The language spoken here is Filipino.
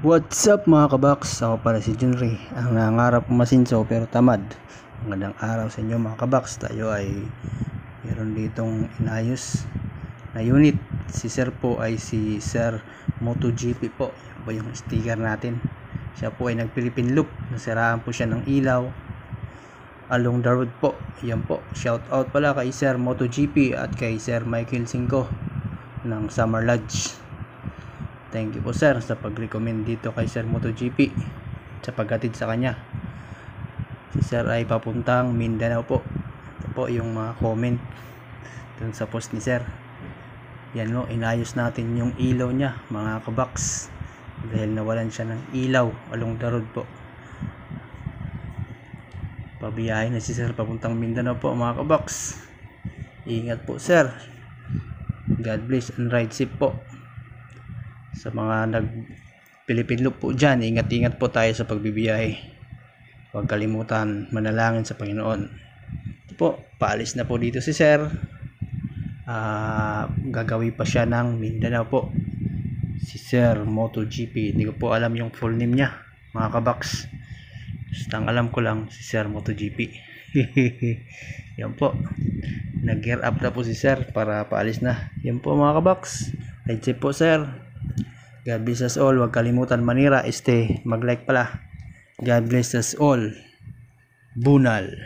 What's up mga kabaks? Ako pala si Junry, ang nangarap masinso pero tamad. Magandang araw sa inyo mga kabaks. Tayo ay meron ditong inayos na unit. Si sir po ay si Sir MotoGP po. Yan po yung sticker natin. Siya po ay nag-Philippine loop. Nasiraan po siya ng ilaw along the road po. Yan po. Shout out pala kay Sir MotoGP at kay Sir Michael Cinco ng Summer Lodge. Thank you po sir sa pag-recommend dito kay Sir MotoGP sa paghatid sa kanya. Si sir ay papuntang Mindanao po. Ito po yung mga comment dun sa post ni sir. Yan no, inayos natin yung ilaw niya mga kabaks dahil nawalan siya ng ilaw along the road po. Pabiyahin na si sir papuntang Mindanao po mga kabaks. Ingat po sir. God bless and ride safe po. Sa mga nag-Philippine loop po dyan, ingat-ingat po tayo sa pagbibiyahe. Huwag kalimutan manalangin sa Panginoon. Ito po, paalis na po dito si sir. Gagawin pa siya ng Mindanao po. Si Sir MotoGP. Hindi ko po alam yung full name niya, mga kabaks. Basta ang alam ko lang si Sir MotoGP. Yan po. Nag-gear up na po si sir para paalis na. Yan po mga kabaks. Ride safe po sir. God bless us all. Huwag kalimutan manira. Mag-like pala. God bless us all. Bunal.